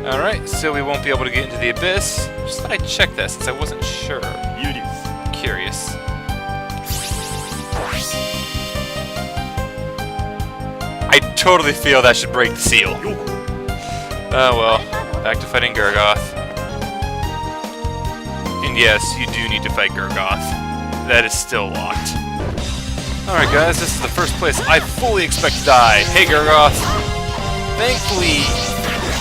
Alright, so we won't be able to get into the abyss. Just thought I'd check that since I wasn't sure. Curious. I totally feel that should break the seal. Oh well, back to fighting Gurgoth. And yes, you do need to fight Gurgoth. That is still locked. Alright guys, this is the first place I fully expect to die. Hey Gurgoth! Thankfully,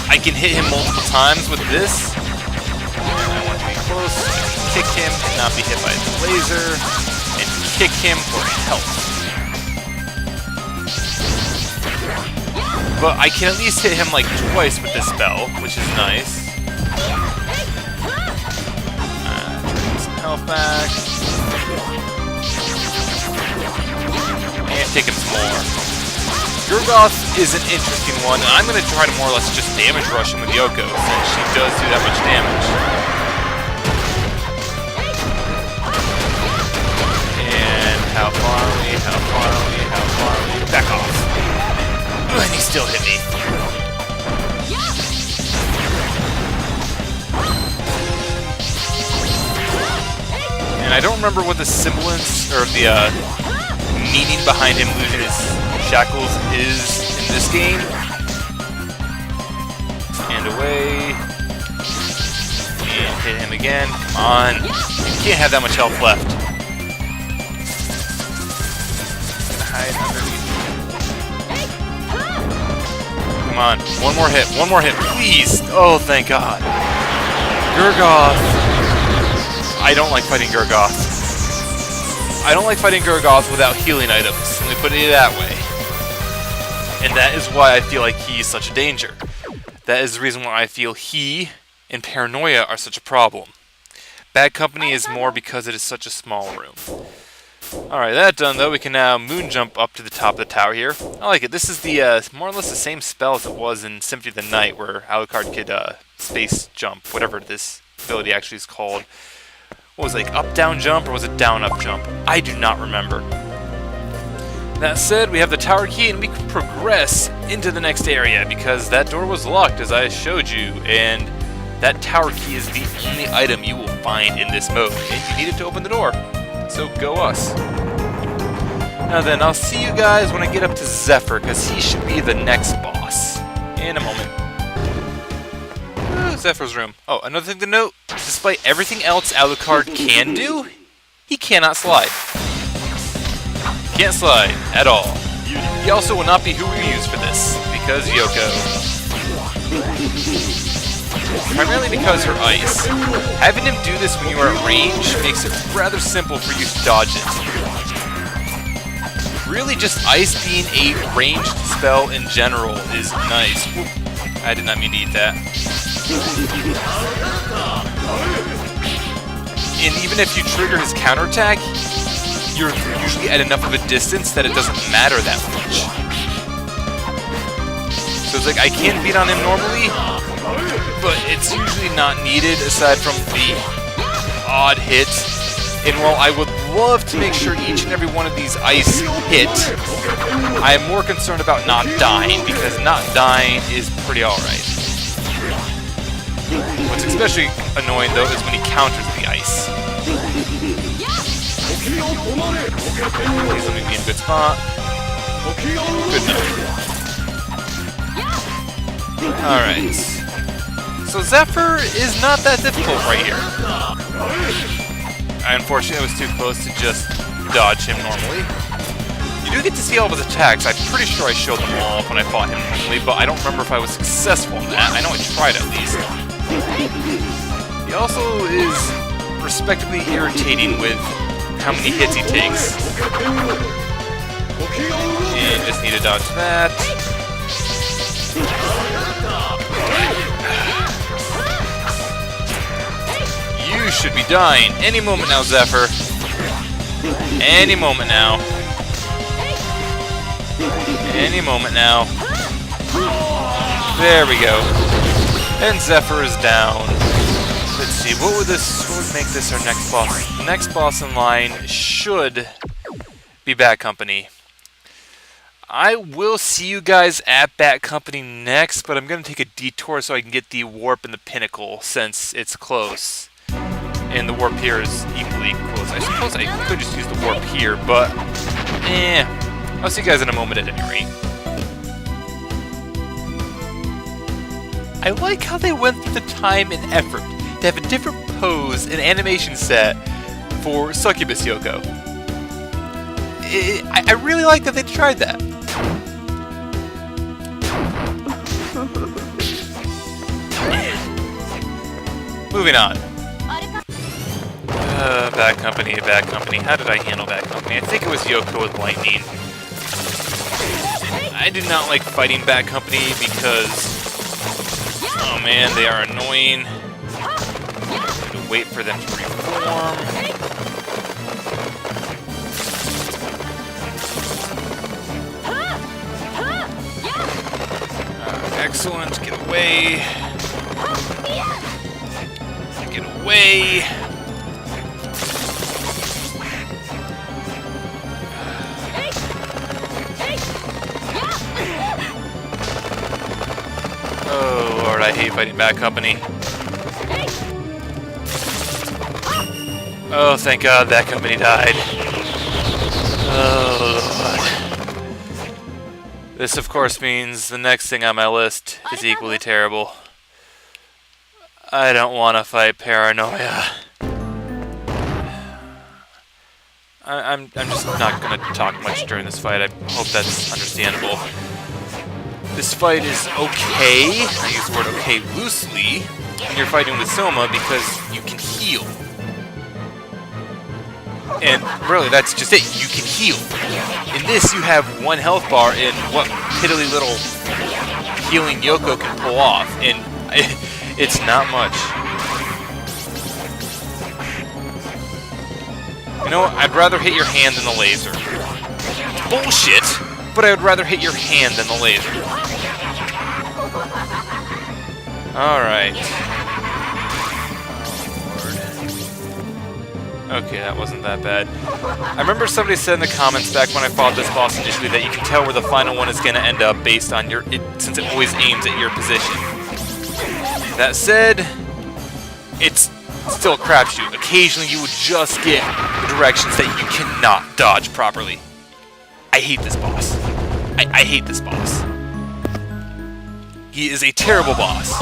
I can hit him multiple times with this. I want to be close, kick him, and not be hit by the laser, and kick him for health. But I can at least hit him like twice with this spell, which is nice. Some health back. And take him some more. Gurgoth is an interesting one, and I'm going to try to more or less just damage rush him with Yoko, since she does do that much damage. And how far are we? How far are we? How far are we? Back off. Ooh, and he still hit me. And I don't remember what the semblance, or the meaning behind him losing his shackles is in this game. And away. And hit him again. Come on. You can't have that much health left. Hide underneath. Come on. One more hit. One more hit. Please. Oh, thank God. Gurgoth. I don't like fighting Gurgoth. I don't like fighting Gurgoth without healing items. Let me put it that way. And that is why I feel like he is such a danger. That is the reason why I feel he and Paranoia are such a problem. Bad Company is more because it is such a small room. Alright, that done though, we can now moon jump up to the top of the tower here. I like it. This is the more or less the same spell as it was in Symphony of the Night, where Alucard could space jump, whatever this ability actually is called. What was it, like up-down jump, or was it down-up jump? I do not remember. That said, we have the tower key and we can progress into the next area because that door was locked as I showed you, and that tower key is the only item you will find in this mode, and you need it to open the door. So go us. Now then, I'll see you guys when I get up to Zephyr, because he should be the next boss. In a moment. Zephyr's room. Oh, another thing to note, despite everything else Alucard can do, he cannot slide. Can't slide at all. He also will not be who we use for this, because Yoko. Primarily because her ice. Having him do this when you are at range makes it rather simple for you to dodge it. Really, just ice being a ranged spell in general is nice. Oop, I did not mean to eat that. And even if you trigger his counterattack, you're usually at enough of a distance that it doesn't matter that much. So it's like, I can beat on him normally, but it's usually not needed aside from the odd hit. And while I would love to make sure each and every one of these ice hit, I am more concerned about not dying, because not dying is pretty alright. What's especially annoying though is when he counters the ice. Please let me be in a good spot. Good enough. Alright. So Zephyr is not that difficult right here. I unfortunately was too close to just dodge him normally. You do get to see all of his attacks. I'm pretty sure I showed them all off when I fought him normally, but I don't remember if I was successful in that. I know I tried at least. He also is respectively irritating with how many hits he takes. And just need to dodge that. You should be dying any moment now, Zephyr. Any moment now. Any moment now. There we go. And Zephyr is down. Let's see, what would make this our next boss? The next boss in line should be Bad Company. I will see you guys at Bat Company next, but I'm going to take a detour so I can get the warp and the pinnacle since it's close. And the warp here is equally close. I suppose I could just use the warp here, but I'll see you guys in a moment at any rate. I like how they went through the time and effort to have a different pose and animation set for Succubus Yoko. I really like that they tried that. Moving on. Bad Company. How did I handle Bad Company? I think it was Yoko with lightning. I do not like fighting Bad Company because, oh man, they are annoying. Wait for them to reform. Excellent. Get away. Get away. Oh Lord, I hate fighting Bad Company. Oh, thank God that company died. Oh Lord. This, of course, means the next thing on my list is equally terrible. I don't want to fight Paranoia. I'm just not going to talk much during this fight. I hope that's understandable. This fight is okay. I use the word okay loosely when you're fighting with Soma because you can heal. And really, that's just it. You can heal. In this, you have one health bar and what piddly little healing Yoko can pull off. And it's not much. You know, I'd rather hit your hand than the laser. Bullshit, but I would rather hit your hand than the laser. Alright. Okay, that wasn't that bad. I remember somebody said in the comments back when I fought this boss initially that you can tell where the final one is going to end up based on since it always aims at your position. That said, it's still a crapshoot. Occasionally you would just get the directions that you cannot dodge properly. I hate this boss. I hate this boss. He is a terrible boss.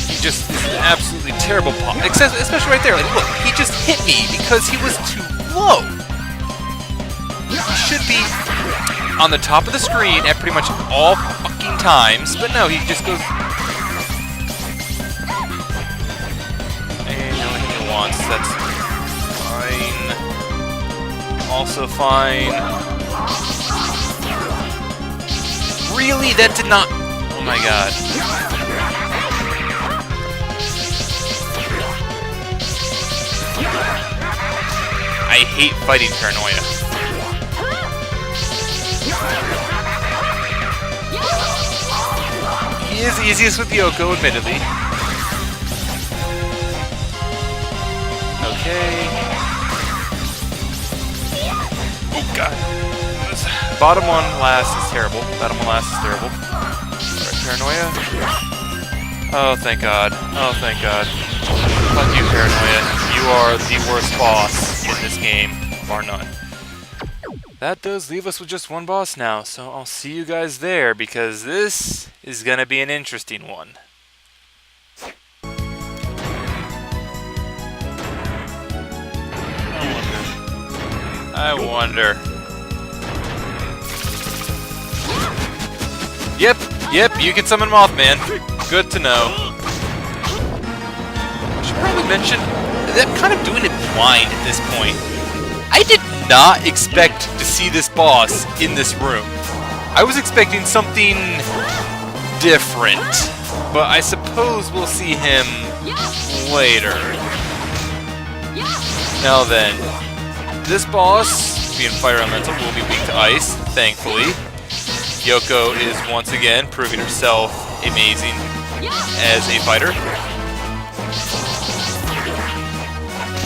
He just is an absolutely terrible boss. Especially right there. Like, look, he just hit me because he was too low. He should be on the top of the screen at pretty much all fucking times, but no, he just goes. And only hit me once. That's fine. Also fine. Really? That did not. Oh my god. I hate fighting Paranoia. He is easiest with Yoko, admittedly. Okay. Oh god. Bottom one last is terrible. Bottom one last is terrible. Alright, Paranoia. Oh, thank god. Oh, thank god. Fuck you, Paranoia. You are the worst boss in this game, bar none. That does leave us with just one boss now, so I'll see you guys there, because this is gonna be an interesting one. I wonder. Yep, you can summon Mothman. Good to know. I should probably mention that I'm kind of doing it blind at this point. I did not expect to see this boss in this room. I was expecting something different, but I suppose we'll see him later. Now then, this boss, being fire elemental, will be weak to ice, thankfully. Yoko is once again proving herself amazing as a fighter.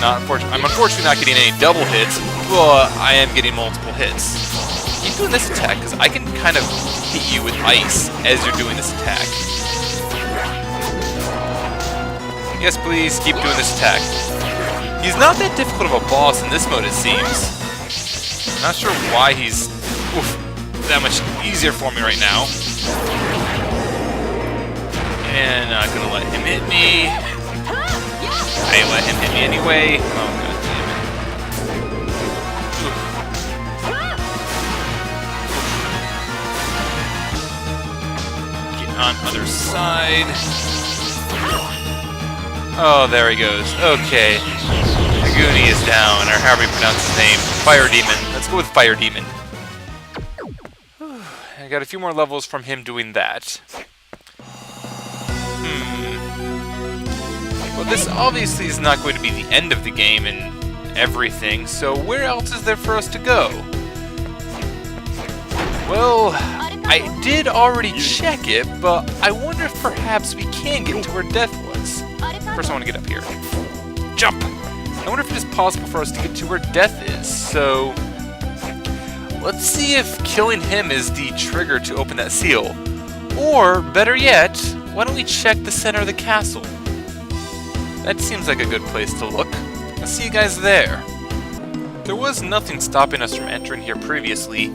I'm unfortunately not getting any double hits, but I am getting multiple hits. Keep doing this attack, because I can kind of hit you with ice as you're doing this attack. Yes, please, keep doing this attack. He's not that difficult of a boss in this mode, it seems. I'm not sure why he's that much easier for me right now. And I'm gonna let him hit me. I let him hit me anyway. Oh, god damn it. Get on other side. Oh, there he goes. Okay. Aguni is down, or however you pronounce his name. Fire Demon. Let's go with Fire Demon. I got a few more levels from him doing that. Well, this obviously is not going to be the end of the game and everything, so where else is there for us to go? Well, I did already check it, but I wonder if perhaps we can get to where Death was. First I want to get up here. Jump! I wonder if it is possible for us to get to where Death is, so let's see if killing him is the trigger to open that seal. Or, better yet, why don't we check the center of the castle? That seems like a good place to look. I'll see you guys there. There was nothing stopping us from entering here previously,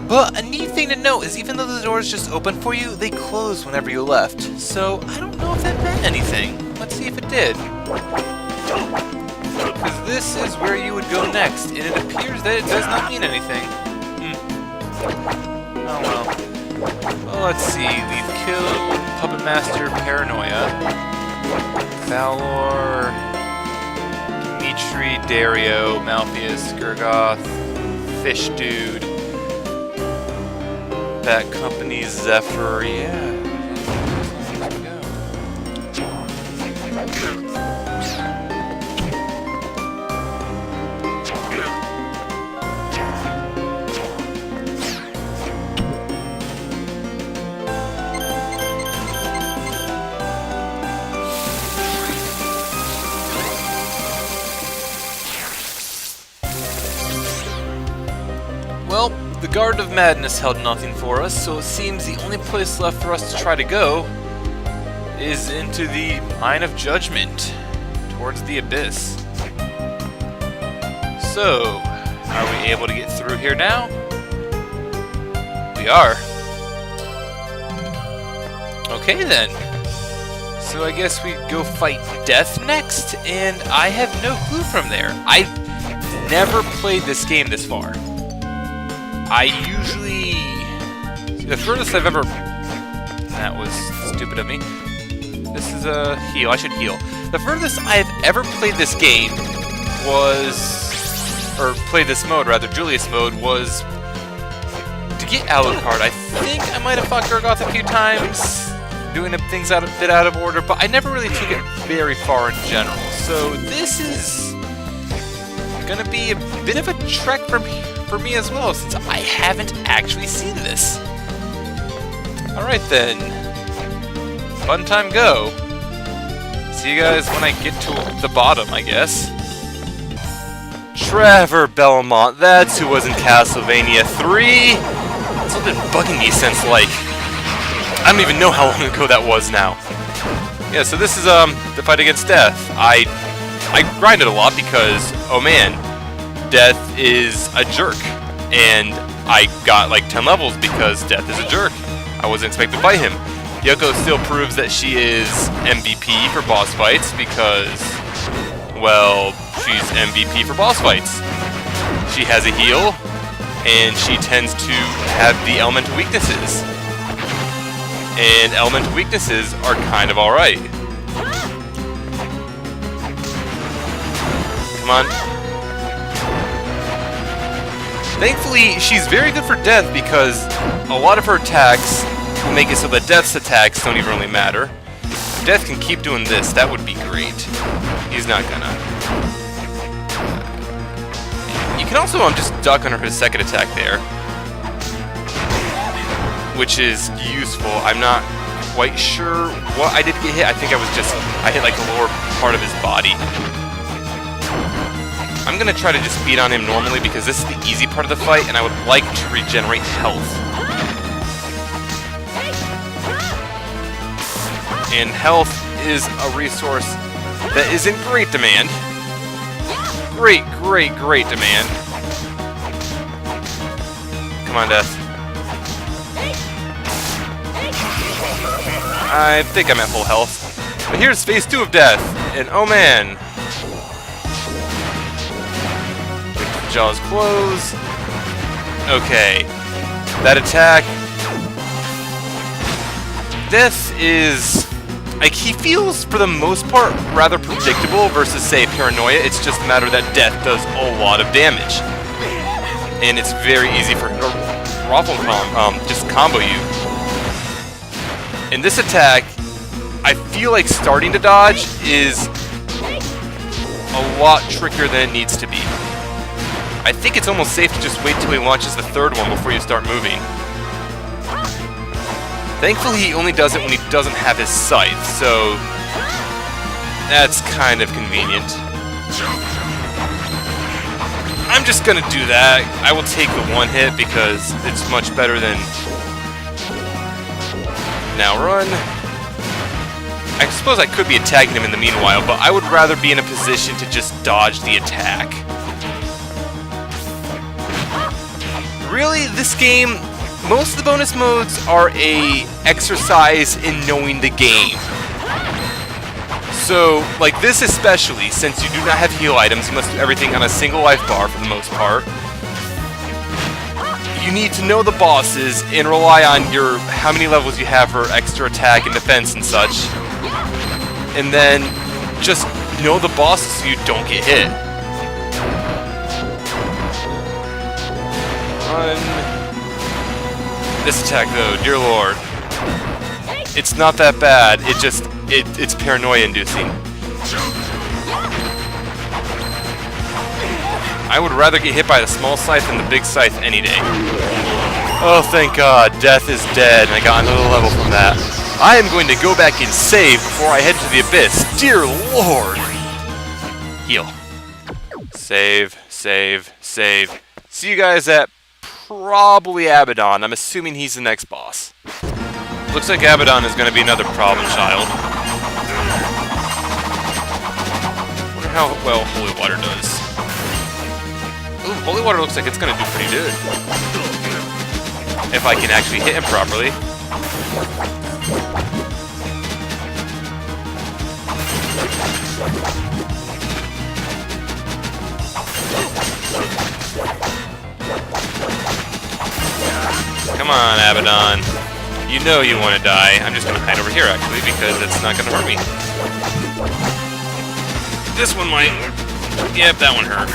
but a neat thing to note is even though the doors just opened for you, they closed whenever you left. So I don't know if that meant anything. Let's see if it did. Because this is where you would go next, and it appears that it does not mean anything. Oh well. Well, let's see. We've killed Puppet Master Paranoia, Valor, Dimitri, Dario, Malpheus, Gurgoth, Fish Dude, Bat Company, Zephyr, yeah. Well, the Garden of Madness held nothing for us, so it seems the only place left for us to try to go is into the Mine of Judgment, towards the Abyss. So, are we able to get through here now? We are. Okay then. So I guess we go fight Death next, and I have no clue from there. I've never played this game this far. I usually... the furthest I've ever... that was stupid of me. This is a heal. I should heal. The furthest I've ever played this game was... or played this mode, rather, Julius mode, was... to get Alucard. I think I might have fought Gurgoth a few times, doing things a bit out of order, but I never really took it very far in general. So this is... gonna be a bit of a trek for me as well, since I haven't actually seen this. Alright then. Fun time go. See you guys when I get to the bottom, I guess. Trevor Belmont, that's who was in Castlevania 3. It's been bugging me since, like, I don't even know how long ago that was now. Yeah, so this is the fight against Death. I grinded a lot because, oh man, Death is a jerk, and I got like 10 levels because Death is a jerk. I wasn't expected to fight him. Yoko still proves that she is MVP for boss fights because, well, she's MVP for boss fights. She has a heal, and she tends to have the elemental weaknesses. And elemental weaknesses are kind of alright. Come on. Thankfully, she's very good for Death because a lot of her attacks make it so that Death's attacks don't even really matter. If Death can keep doing this, that would be great. He's not gonna. You can also just duck under his second attack there, which is useful. I'm not quite sure what I did get hit. I think I hit like the lower part of his body. I'm gonna try to just beat on him normally because this is the easy part of the fight, and I would like to regenerate health. And health is a resource that is in great demand. Great, great, great demand. Come on, Death. I think I'm at full health. But here's phase 2 of Death, and oh man. Jaws close. Okay. That attack. Death is... like, he feels, for the most part, rather predictable versus, say, Paranoia. It's just a matter that Death does a lot of damage. And it's very easy for Raffle just combo you. In this attack, I feel like starting to dodge is a lot trickier than it needs to be. I think it's almost safe to just wait till he launches the third one before you start moving. Thankfully, he only does it when he doesn't have his scythe, so that's kind of convenient. I'm just gonna do that. I will take the one hit because it's much better than... Now run. I suppose I could be attacking him in the meanwhile, but I would rather be in a position to just dodge the attack. Really, this game, most of the bonus modes are a exercise in knowing the game. So, like this especially, since you do not have heal items, you must do everything on a single life bar for the most part. You need to know the bosses and rely on your how many levels you have for extra attack and defense and such. And then just know the bosses so you don't get hit. Run. This attack though, dear lord. It's not that bad, it's paranoia inducing. I would rather get hit by the small scythe than the big scythe any day. Oh, thank God, Death is dead, and I got another level from that. I am going to go back and save before I head to the abyss. Dear Lord! Heal. Save, save, save. See you guys at probably Abaddon. I'm assuming he's the next boss. Looks like Abaddon is going to be another problem child. I wonder how well Holy Water does. Ooh, Holy Water looks like it's going to do pretty good. If I can actually hit him properly. Come on, Abaddon. You know you want to die. I'm just going to hide over here, actually, because it's not going to hurt me. This one might. Yep, that one hurt.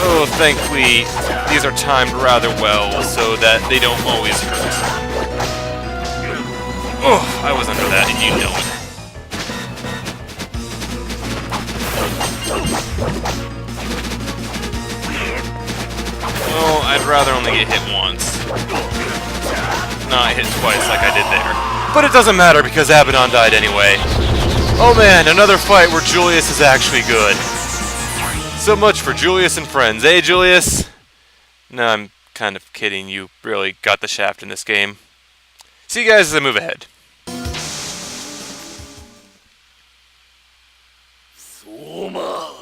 Oh, thankfully, these are timed rather well so that they don't always hurt. Oh, I was under that, and you know it. Well, I'd rather only get hit once. Not hit twice like I did there. But it doesn't matter because Abaddon died anyway. Oh man, another fight where Julius is actually good. So much for Julius and friends, eh, Julius? No, I'm kind of kidding. You really got the shaft in this game. See you guys as I move ahead. Soma.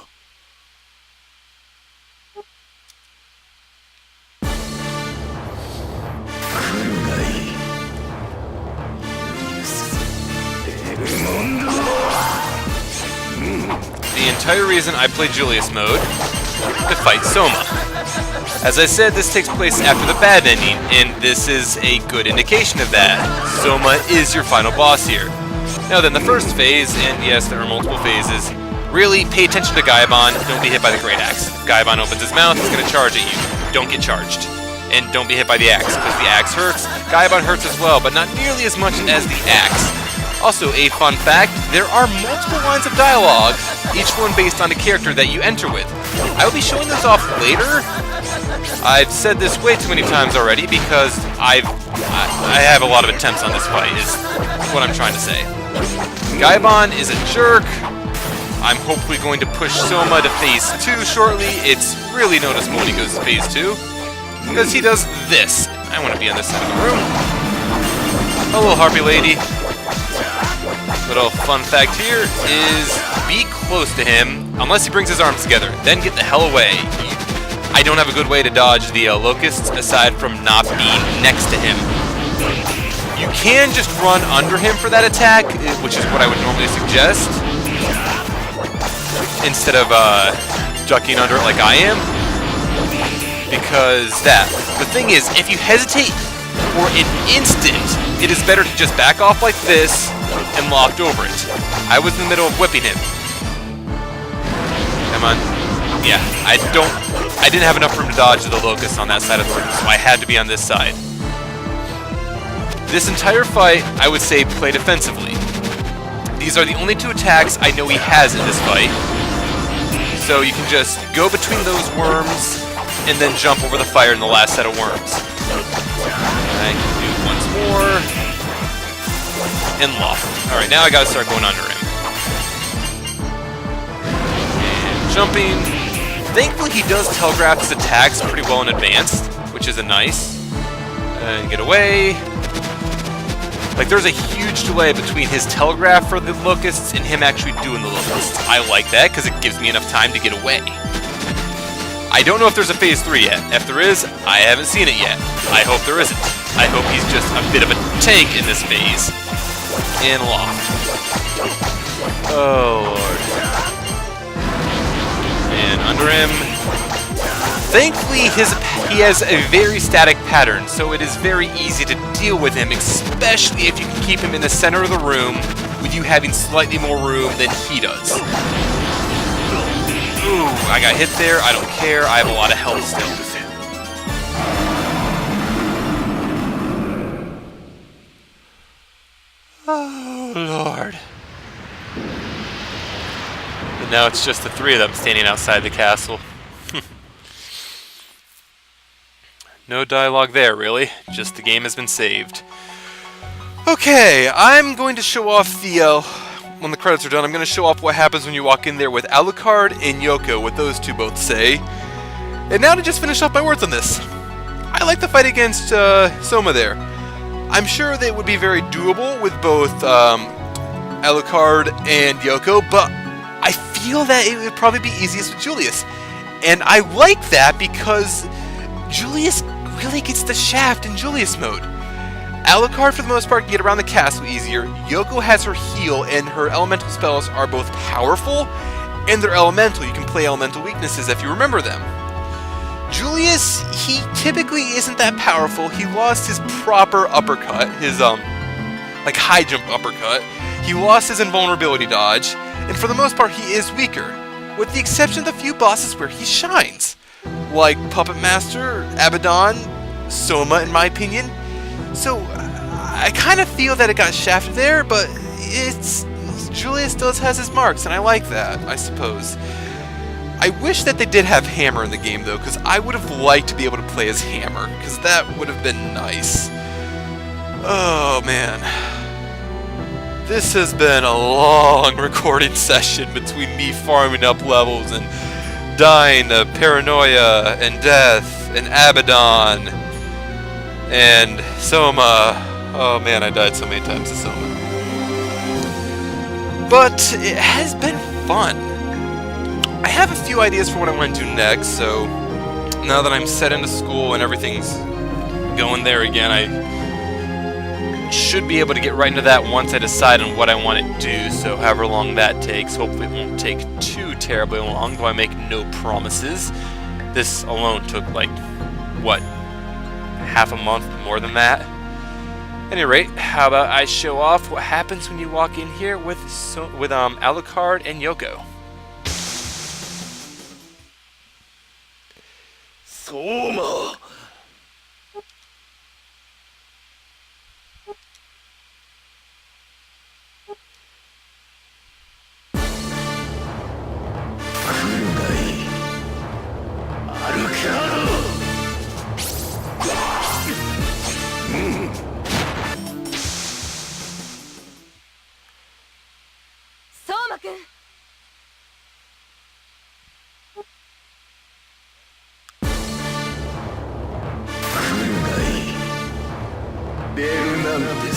The entire reason I play Julius mode, to fight Soma. As I said, this takes place after the bad ending, and this is a good indication of that. Soma is your final boss here. Now then, the first phase, and yes, there are multiple phases, really pay attention to Gaibon, don't be hit by the Great Axe. If Gaibon opens his mouth, he's going to charge at you. Don't get charged. And don't be hit by the axe, because the axe hurts. Gaibon hurts as well, but not nearly as much as the axe. Also, a fun fact, there are multiple lines of dialogue, each one based on the character that you enter with. I will be showing those off later. I've said this way too many times already because I have a lot of attempts on this fight, is what I'm trying to say. Gaibon is a jerk. I'm hopefully going to push Soma to phase 2 shortly. It's really noticeable when he goes to phase 2, because he does this. I want to be on this side of the room. Hello, Harpy Lady. Little fun fact here is be close to him, unless he brings his arms together. Then get the hell away. I don't have a good way to dodge the locusts aside from not being next to him. You can just run under him for that attack, which is what I would normally suggest, instead of ducking under it like I am. Because the thing is, if you hesitate for an instant, it is better to just back off like this and loft over it. I was in the middle of whipping him. Come on. Yeah, I didn't have enough room to dodge the locust on that side of the room, so I had to be on this side. This entire fight, I would say, play defensively. These are the only 2 attacks I know he has in this fight. So you can just go between those worms and then jump over the fire in the last set of worms. I can do it once more. And loft. Alright, now I gotta start going under him. And jumping. Thankfully he does telegraph his attacks pretty well in advance, which is a nice. And get away. Like, there's a huge delay between his telegraph for the locusts and him actually doing the locusts. I like that, because it gives me enough time to get away. I don't know if there's a phase 3 yet. If there is, I haven't seen it yet. I hope there isn't. I hope he's just a bit of a tank in this phase. And loft. Oh, Lord. And under him. Thankfully, he has a very static pattern, so it is very easy to deal with him, especially if you can keep him in the center of the room, with you having slightly more room than he does. Ooh, I got hit there. I don't care. I have a lot of health still. Oh, Lord. And now it's just the 3 of them standing outside the castle. No dialogue there, really. Just the game has been saved. Okay, I'm going to show off the, when the credits are done, I'm going to show off what happens when you walk in there with Alucard and Yoko, what those 2 both say. And now to just finish off my words on this. I like the fight against Soma there. I'm sure they would be very doable with both Alucard and Yoko, but I feel that it would probably be easiest with Julius. And I like that because Julius really gets the shaft in Julius mode. Alucard, for the most part, can get around the castle easier. Yoko has her heal, and her elemental spells are both powerful, and they're elemental. You can play elemental weaknesses if you remember them. Julius, he typically isn't that powerful. He lost his proper uppercut, his, like, high jump uppercut. He lost his invulnerability dodge, and for the most part, he is weaker, with the exception of the few bosses where he shines. Like Puppet Master, Abaddon, Soma, in my opinion. So, I kind of feel that it got shafted there, but Julius still has his marks, and I like that, I suppose. I wish that they did have Hammer in the game, though, because I would have liked to be able to play as Hammer, because that would have been nice. Oh, man. This has been a long recording session between me farming up levels and dying to Paranoia and Death and Abaddon and Soma. Oh man, I died so many times to Soma. But it has been fun. I have a few ideas for what I want to do next, so now that I'm set into school and everything's going there again, I should be able to get right into that once I decide on what I want to do, so however long that takes. Hopefully it won't take too terribly long, though I make no promises. This alone took, like, what, half a month, more than that? At any rate, how about I show off what happens when you walk in here with Alucard and Yoko. Soma! なんで